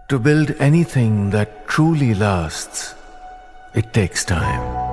To build anything that truly lasts, it takes time.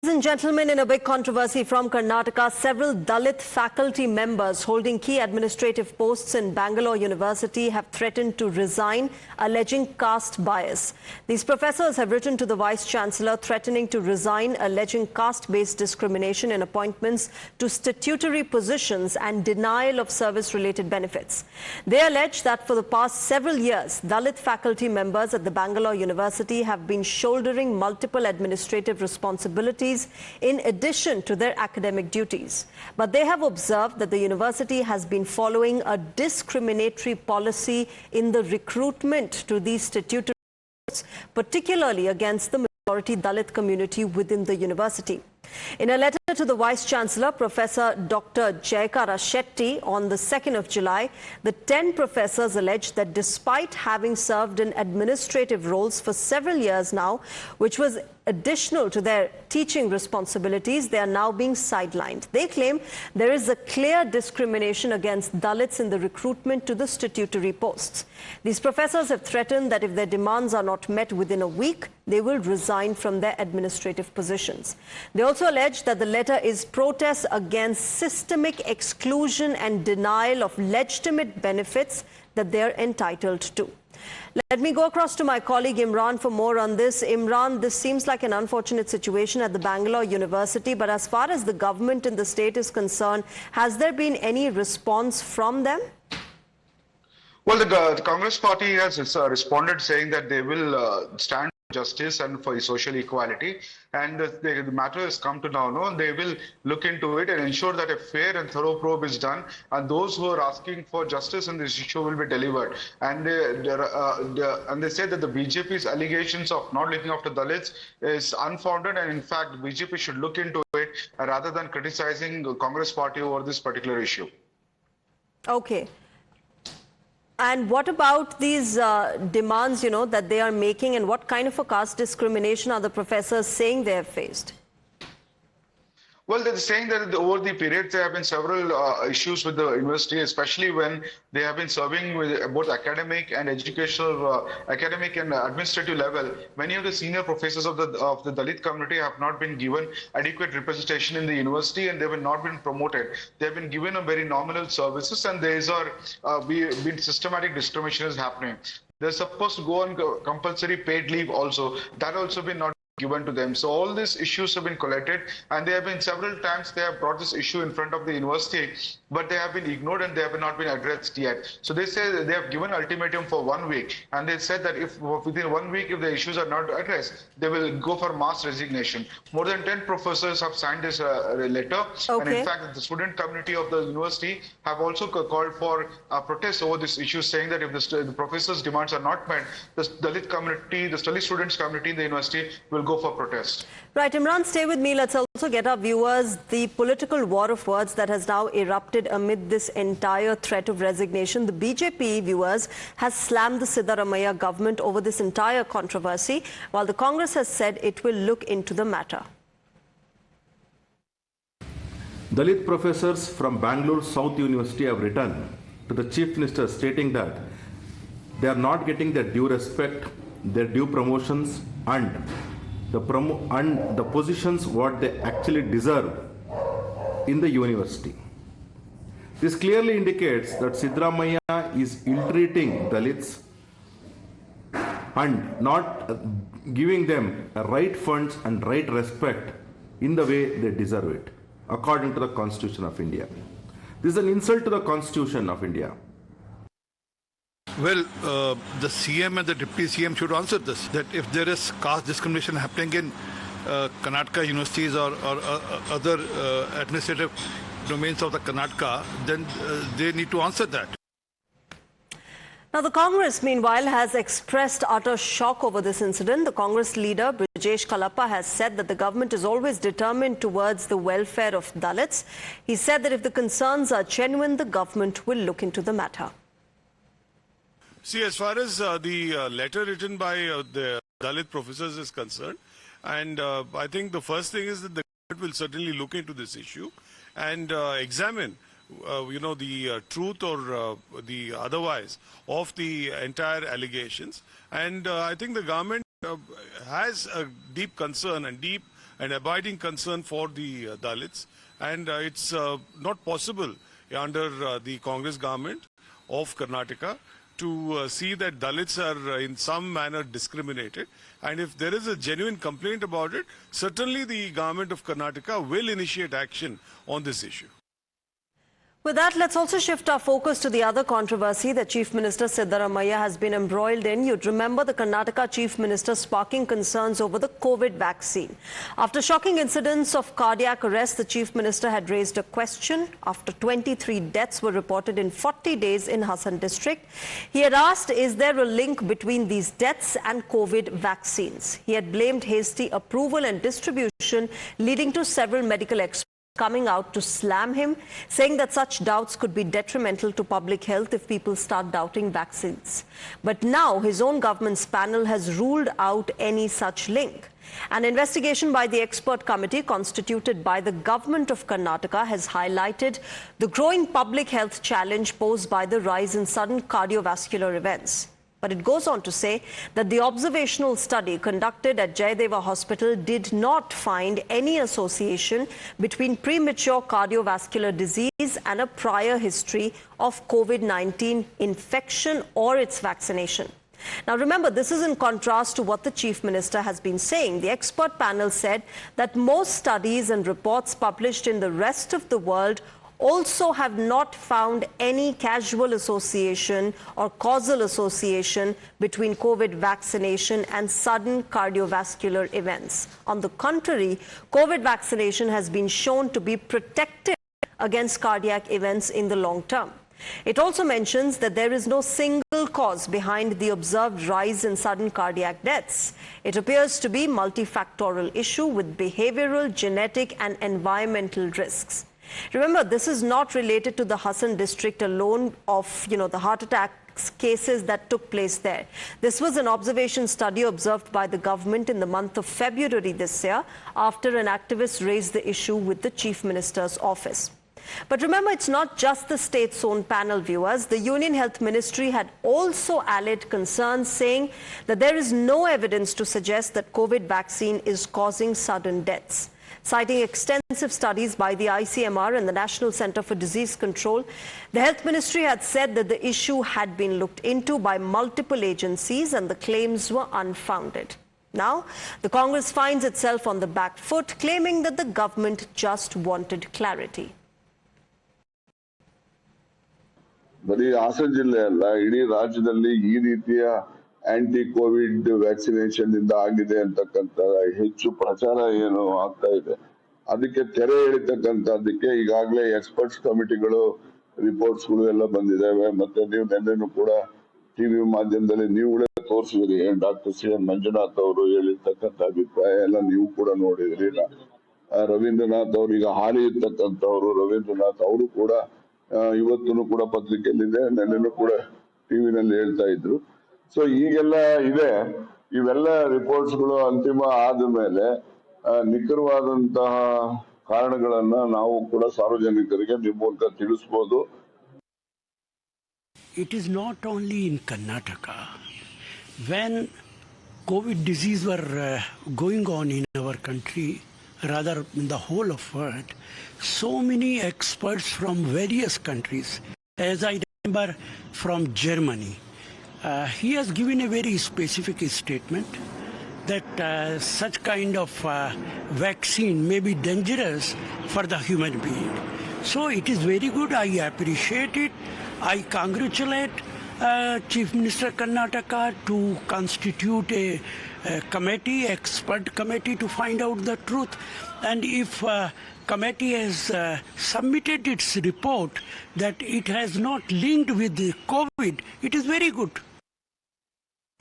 Ladies and gentlemen, in a big controversy from Karnataka, several Dalit faculty members holding key administrative posts in Bangalore University have threatened to resign, alleging caste bias. These professors have written to the Vice-Chancellor threatening to resign, alleging caste-based discrimination in appointments to statutory positions and denial of service-related benefits. They allege that for the past several years, Dalit faculty members at the Bangalore University have been shouldering multiple administrative responsibilities in addition to their academic duties. But they have observed that the university has been following a discriminatory policy in the recruitment to these statutory posts, particularly against the majority Dalit community within the university. In a letter to the Vice-Chancellor, Professor Dr. Jayakara Shetty, on the 2nd of July, the 10 professors allege that despite having served in administrative roles for several years now, which was additional to their teaching responsibilities, they are now being sidelined. They claim there is a clear discrimination against Dalits in the recruitment to the statutory posts. These professors have threatened that if their demands are not met within a week, they will resign from their administrative positions. They also allege that the letter is protest against systemic exclusion and denial of legitimate benefits that they are entitled to. Let me go across to my colleague Imran for more on this. Imran, this seems like an unfortunate situation at the Bangalore University, but as far as the government in the state is concerned, has there been any response from them? Well, the Congress party has responded saying that they will stand for justice and for social equality, and the matter has come to now. They will look into it and ensure that a fair and thorough probe is done, and those who are asking for justice in this issue will be delivered. And they say that the BJP's allegations of not looking after Dalits is unfounded, and in fact, BJP should look into it rather than criticizing the Congress party over this particular issue. Okay. And what about these demands, that they are making, and what kind of a caste discrimination are the professors saying they have faced? Well, they're saying that over the period there have been several issues with the university, especially when they have been serving with both academic and educational, academic and administrative level. Many of the senior professors of the Dalit community have not been given adequate representation in the university, and they have not been promoted. They have been given a very nominal services, and there is been systematic discrimination is happening. They're supposed to go on compulsory paid leave also. That also been not given to them. So all these issues have been collected, and there have been several times they have brought this issue in front of the university, but they have been ignored and they have not been addressed yet. So they say they have given ultimatum for 1 week, and they said that if within 1 week if the issues are not addressed, they will go for mass resignation. More than 10 professors have signed this letter, and in fact the student community of the university have also called for a protest over this issue, saying that if the professors' demands are not met, the Dalit community, the Dalit students community in the university will go for protest. Right, Imran, stay with me. Let's also get our viewers the political war of words that has now erupted amid this entire threat of resignation. The BJP, viewers, has slammed the Siddaramaiah government over this entire controversy, while the Congress has said it will look into the matter. Dalit professors from Bangalore South University have written to the Chief Minister stating that they are not getting their due respect, their due promotions, and the positions what they actually deserve in the university. This clearly indicates that Siddaramaiah is ill-treating Dalits and not giving them right funds and right respect in the way they deserve it, according to the Constitution of India. This is an insult to the Constitution of India. Well, the CM and the Deputy CM should answer this, that if there is caste discrimination happening in Karnataka universities or other administrative domains of the Karnataka, then they need to answer that. Now, the Congress, meanwhile, has expressed utter shock over this incident. The Congress leader, Brijesh Kalappa, has said that the government is always determined towards the welfare of Dalits. He said that if the concerns are genuine, the government will look into the matter. See, as far as the letter written by the Dalit professors is concerned, and I think the first thing is that the government will certainly look into this issue and examine the truth or the otherwise of the entire allegations. And I think the government has a deep concern and deep and abiding concern for the Dalits. And it's not possible under the Congress government of Karnataka to see that Dalits are in some manner discriminated. And if there is a genuine complaint about it, certainly the government of Karnataka will initiate action on this issue. With that, let's also shift our focus to the other controversy that Chief Minister Siddaramaiah has been embroiled in. You'd remember the Karnataka Chief Minister sparking concerns over the COVID vaccine. After shocking incidents of cardiac arrest, the Chief Minister had raised a question after 23 deaths were reported in 40 days in Hassan district. He had asked, is there a link between these deaths and COVID vaccines? He had blamed hasty approval and distribution, leading to several medical experts coming out to slam him, saying that such doubts could be detrimental to public health if people start doubting vaccines. But now his own government's panel has ruled out any such link. An investigation by the expert committee constituted by the government of Karnataka has highlighted the growing public health challenge posed by the rise in sudden cardiovascular events. But it goes on to say that the observational study conducted at Jayadeva Hospital did not find any association between premature cardiovascular disease and a prior history of COVID-19 infection or its vaccination. Now remember, this is in contrast to what the Chief Minister has been saying. The expert panel said that most studies and reports published in the rest of the world also have not found any causal association or causal association between COVID vaccination and sudden cardiovascular events. On the contrary, COVID vaccination has been shown to be protective against cardiac events in the long term. It also mentions that there is no single cause behind the observed rise in sudden cardiac deaths. It appears to be a multifactorial issue with behavioral, genetic and environmental risks. Remember, this is not related to the Hassan district alone of, the heart attack cases that took place there. This was an observation study observed by the government in the month of February this year after an activist raised the issue with the Chief Minister's office. But remember, it's not just the state's own panel, viewers. The Union Health Ministry had also allayed concerns, saying that there is no evidence to suggest that COVID vaccine is causing sudden deaths. Citing extensive studies by the ICMR and the National Center for Disease Control, the Health Ministry had said that the issue had been looked into by multiple agencies and the claims were unfounded. Now, the Congress finds itself on the back foot, claiming that the government just wanted clarity. ಬರೀ ಹಾಸನ ಜಿಲ್ಲೆ ಅಲ್ಲ, ಇಡೀ ರಾಜ್ಯದಲ್ಲಿ ಈ ರೀತಿಯ aunty Covid vaccination ಇಂದ ಆಗಿದೆ ಅಂತಕ್ಕಂತ ಹೆಚ್ಚು ಪ್ರಚಾರ ಏನು ಆಗ್ತಾ ಇದೆ, ಅದಕ್ಕೆ ತೆರೆ ಎಳಿತಕ್ಕಂಥದ್ದಕ್ಕೆ ಈಗಾಗಲೇ ಎಕ್ಸ್ಪರ್ಟ್ಸ್ ಕಮಿಟಿಗಳು ರಿಪೋರ್ಟ್ಸ್ ಗಳು ಎಲ್ಲ ಬಂದಿದ್ದಾವೆ. ಮತ್ತೆ ನೀವು ನೆನ್ನೆನೂ ಕೂಡ ಟಿವಿ ಮಾಧ್ಯಮದಲ್ಲಿ ನೀವುಗಳೇ ತೋರಿಸಿದ್ರಿ, ಡಾಕ್ಟರ್ CM ಮಂಜುನಾಥ್ ಅವರು ಹೇಳಿರ್ತಕ್ಕಂಥ ಅಭಿಪ್ರಾಯ ಎಲ್ಲ ನೀವು ಕೂಡ ನೋಡಿದ್ರಿ. ರವೀಂದ್ರನಾಥ್ ಅವರು, ಈಗ ಹಾಲಿ ಇರ್ತಕ್ಕಂಥವ್ರು ರವೀಂದ್ರನಾಥ್ ಅವರು ಕೂಡ ಇವತ್ತು ಕೂಡ ಪತ್ರಿಕೆಯಲ್ಲಿದೆ, ನೆನ್ನೆನೂ ಕೂಡ ಟಿವಿನಲ್ಲಿ ಹೇಳ್ತಾ ಇದ್ರು. ಸೊ ಈಗೆಲ್ಲ ಇದೆ, ಇವೆಲ್ಲ ರಿಪೋರ್ಟ್ಸ್ ಗಳು ಅಂತಿಮ ಆದ ಮೇಲೆ ನಿಖರವಾದಂತಹ ಕಾರಣಗಳನ್ನ ನಾವು ಕೂಡ ಸಾರ್ವಜನಿಕರಿಗೆ ನಿಮ್ಮ ಮೂಲಕ ತಿಳಿಸಬಹುದು. It is not only in Karnataka. When COVID disease were going on in our country, rather in the whole of world, so many experts from various countries, as I remember from Germany, he has given a very specific statement that such kind of vaccine may be dangerous for the human being. So it is very good. I appreciate it. I congratulate Chief Minister Karnataka to constitute a committee, expert committee, to find out the truth. And if committee has submitted its report that it has not linked with the COVID, it is very good.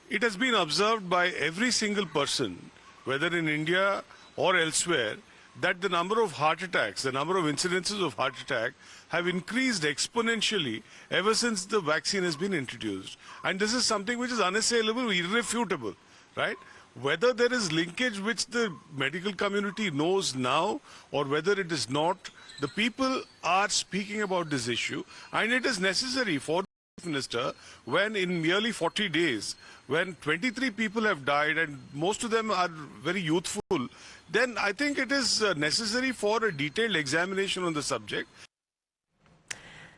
It has been observed by every single person, whether in India or elsewhere, that the number of heart attacks, the number of incidences of heart attack have increased exponentially ever since the vaccine has been introduced. And this is something which is unassailable, irrefutable, right? Whether there is linkage which the medical community knows now or whether it is not, the people are speaking about this issue, and it is necessary for the Chief Minister, when in merely 40 days, when 23 people have died and most of them are very youthful, then I think it is necessary for a detailed examination on the subject.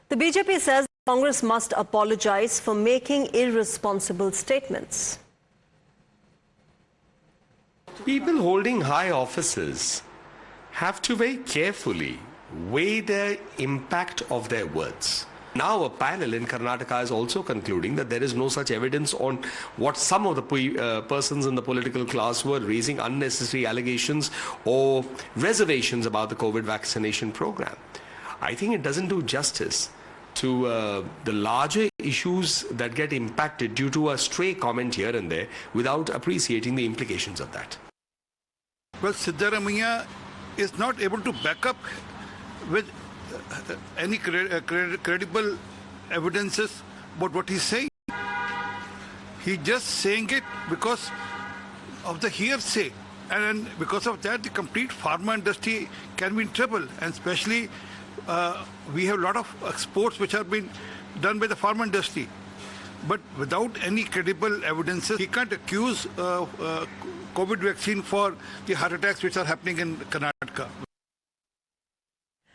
The BJP says Congress must apologize for making irresponsible statements. People holding high offices have to very carefully weigh the impact of their words. Now a panel in Karnataka is also concluding that there is no such evidence on what some of the persons in the political class were raising unnecessary allegations or reservations about the COVID vaccination program. I think it doesn't do justice to the larger issues that get impacted due to a stray comment here and there without appreciating the implications of that. Well, Siddaramaiah is not able to back up with any credible evidences about what he's saying. He's just saying it because of the hearsay, and because of that the complete pharma industry can be in trouble, and especially we have a lot of exports which are being done by the pharma industry. But without any credible evidences, he can't accuse COVID vaccine for the heart attacks which are happening in Karnataka.